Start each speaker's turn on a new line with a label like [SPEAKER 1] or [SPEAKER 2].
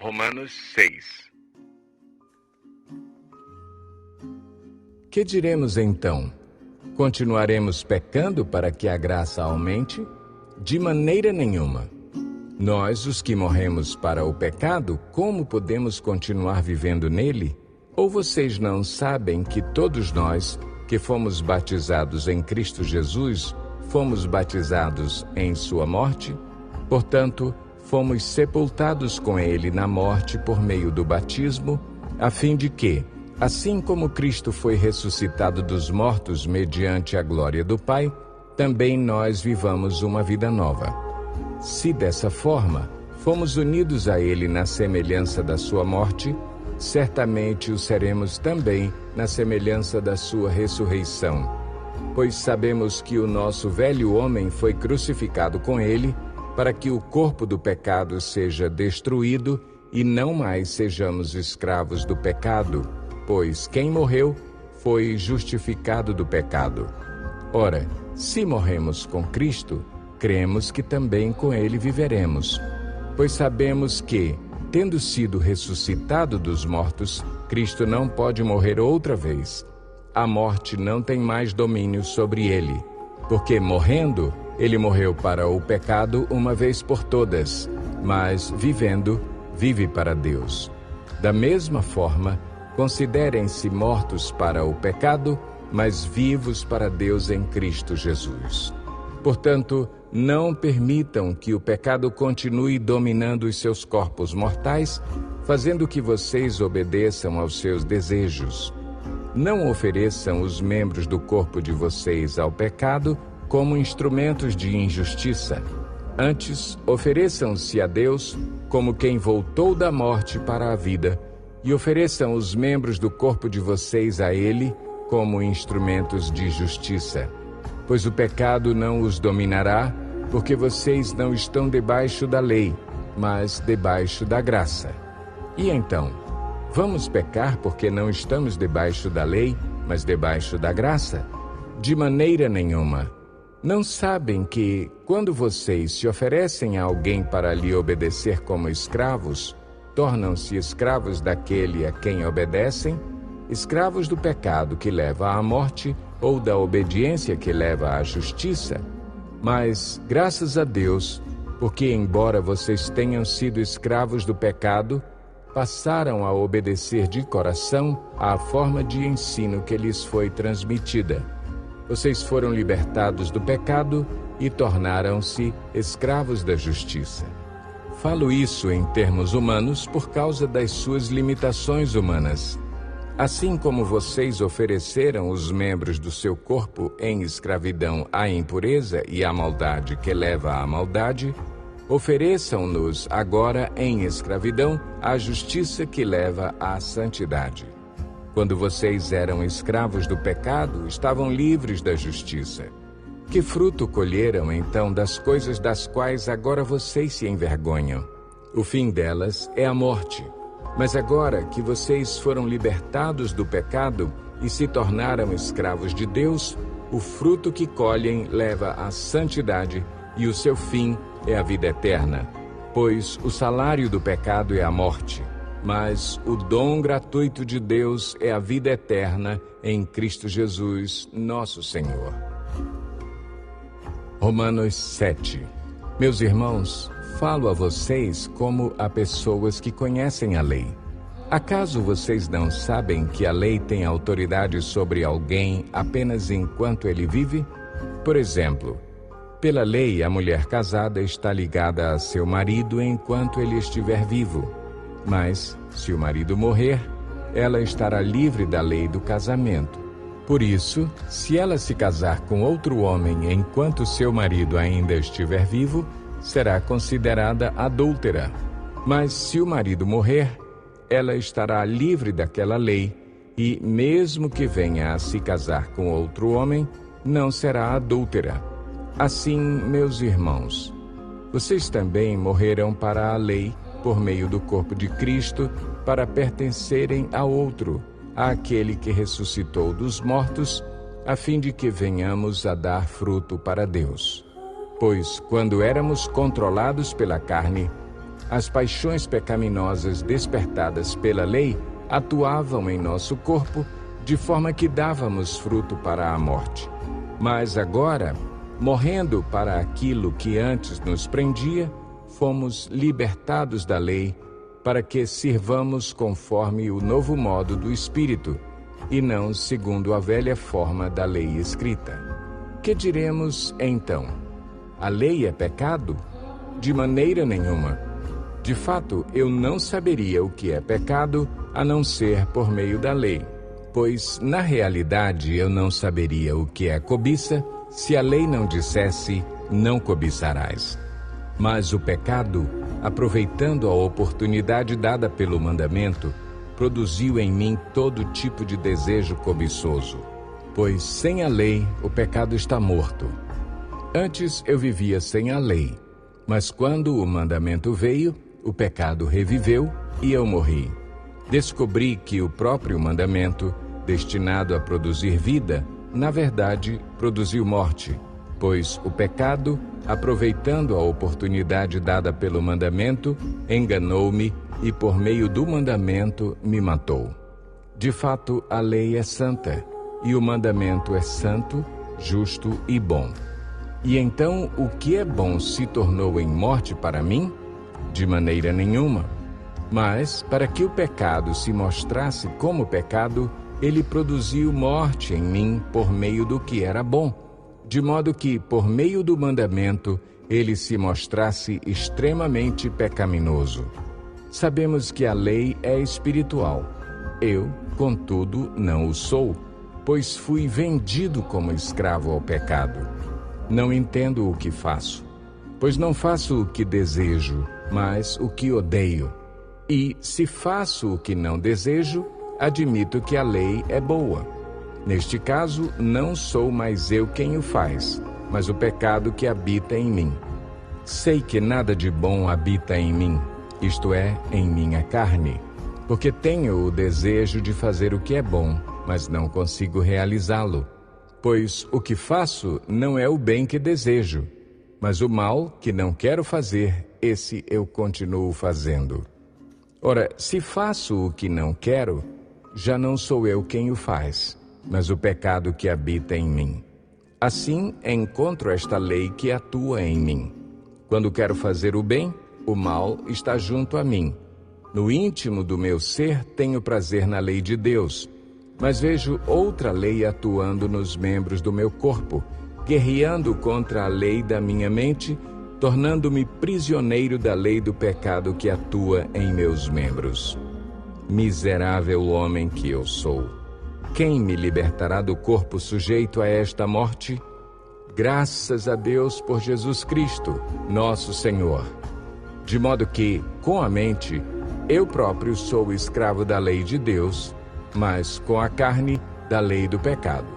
[SPEAKER 1] Romanos 6.
[SPEAKER 2] Que diremos então? Continuaremos pecando para que a graça aumente? De maneira nenhuma. Nós, os que morremos para o pecado, como podemos continuar vivendo nele? Ou vocês não sabem que todos nós, que fomos batizados em Cristo Jesus, fomos batizados em sua morte? Portanto, fomos sepultados com ele na morte por meio do batismo, a fim de que, assim como Cristo foi ressuscitado dos mortos mediante a glória do Pai, também nós vivamos uma vida nova. Se dessa forma fomos unidos a ele na semelhança da sua morte, certamente o seremos também na semelhança da sua ressurreição. Pois sabemos que o nosso velho homem foi crucificado com ele, para que o corpo do pecado seja destruído e não mais sejamos escravos do pecado, pois quem morreu foi justificado do pecado. Ora, se morremos com Cristo, cremos que também com ele viveremos, pois sabemos que, tendo sido ressuscitado dos mortos, Cristo não pode morrer outra vez. A morte não tem mais domínio sobre ele, porque morrendo, ele morreu para o pecado uma vez por todas, mas vivendo, vive para Deus. Da mesma forma, considerem-se mortos para o pecado, mas vivos para Deus em Cristo Jesus. Portanto, não permitam que o pecado continue dominando os seus corpos mortais, fazendo que vocês obedeçam aos seus desejos. Não ofereçam os membros do corpo de vocês ao pecado como instrumentos de injustiça. Antes, ofereçam-se a Deus como quem voltou da morte para a vida, e ofereçam os membros do corpo de vocês a Ele como instrumentos de justiça. Pois o pecado não os dominará, porque vocês não estão debaixo da lei, mas debaixo da graça. E então, vamos pecar porque não estamos debaixo da lei, mas debaixo da graça? De maneira nenhuma. Não sabem que, quando vocês se oferecem a alguém para lhe obedecer como escravos, tornam-se escravos daquele a quem obedecem, escravos do pecado que leva à morte ou da obediência que leva à justiça? Mas, graças a Deus, porque embora vocês tenham sido escravos do pecado, passaram a obedecer de coração à forma de ensino que lhes foi transmitida. Vocês foram libertados do pecado e tornaram-se escravos da justiça. Falo isso em termos humanos por causa das suas limitações humanas. Assim como vocês ofereceram os membros do seu corpo em escravidão à impureza e à maldade que leva à maldade, ofereçam-nos agora em escravidão à justiça que leva à santidade. Quando vocês eram escravos do pecado, estavam livres da justiça. Que fruto colheram então das coisas das quais agora vocês se envergonham? O fim delas é a morte. Mas agora que vocês foram libertados do pecado e se tornaram escravos de Deus, o fruto que colhem leva à santidade e o seu fim é a vida eterna. Pois o salário do pecado é a morte, mas o dom gratuito de Deus é a vida eterna em Cristo Jesus, nosso Senhor. Romanos 7. Meus irmãos, falo a vocês como a pessoas que conhecem a lei. Acaso vocês não sabem que a lei tem autoridade sobre alguém apenas enquanto ele vive? Por exemplo, pela lei, a mulher casada está ligada a seu marido enquanto ele estiver vivo. Mas, se o marido morrer, ela estará livre da lei do casamento. Por isso, se ela se casar com outro homem enquanto seu marido ainda estiver vivo, será considerada adúltera. Mas se o marido morrer, ela estará livre daquela lei e, mesmo que venha a se casar com outro homem, não será adúltera. Assim, meus irmãos, vocês também morreram para a lei por meio do corpo de Cristo, para pertencerem a outro, àquele que ressuscitou dos mortos, a fim de que venhamos a dar fruto para Deus. Pois, quando éramos controlados pela carne, as paixões pecaminosas despertadas pela lei atuavam em nosso corpo de forma que dávamos fruto para a morte. Mas agora, morrendo para aquilo que antes nos prendia, fomos libertados da lei para que sirvamos conforme o novo modo do Espírito, e não segundo a velha forma da lei escrita. Que diremos, então? A lei é pecado? De maneira nenhuma. De fato, eu não saberia o que é pecado, a não ser por meio da lei. Pois, na realidade, eu não saberia o que é cobiça, se a lei não dissesse, não cobiçarás. Mas o pecado, aproveitando a oportunidade dada pelo mandamento, produziu em mim todo tipo de desejo cobiçoso. Pois sem a lei, o pecado está morto. Antes eu vivia sem a lei, mas quando o mandamento veio, o pecado reviveu e eu morri. Descobri que o próprio mandamento, destinado a produzir vida, na verdade, produziu morte, pois o pecado, aproveitando a oportunidade dada pelo mandamento, enganou-me e por meio do mandamento me matou. De fato, a lei é santa, e o mandamento é santo, justo e bom. E então, o que é bom se tornou em morte para mim? De maneira nenhuma. Mas, para que o pecado se mostrasse como pecado, ele produziu morte em mim por meio do que era bom, de modo que, por meio do mandamento, ele se mostrasse extremamente pecaminoso. Sabemos que a lei é espiritual. Eu, contudo, não o sou, pois fui vendido como escravo ao pecado. Não entendo o que faço, pois não faço o que desejo, mas o que odeio. E, se faço o que não desejo, admito que a lei é boa. Neste caso, não sou mais eu quem o faz, mas o pecado que habita em mim. Sei que nada de bom habita em mim, isto é, em minha carne, porque tenho o desejo de fazer o que é bom, mas não consigo realizá-lo. Pois o que faço não é o bem que desejo, mas o mal que não quero fazer, esse eu continuo fazendo. Ora, se faço o que não quero, já não sou eu quem o faz, mas o pecado que habita em mim. Assim, encontro esta lei que atua em mim. Quando quero fazer o bem, o mal está junto a mim. No íntimo do meu ser, tenho prazer na lei de Deus, mas vejo outra lei atuando nos membros do meu corpo, guerreando contra a lei da minha mente, tornando-me prisioneiro da lei do pecado que atua em meus membros. Miserável homem que eu sou! Quem me libertará do corpo sujeito a esta morte? Graças a Deus por Jesus Cristo, nosso Senhor. De modo que, com a mente, eu próprio sou escravo da lei de Deus, mas com a carne, da lei do pecado.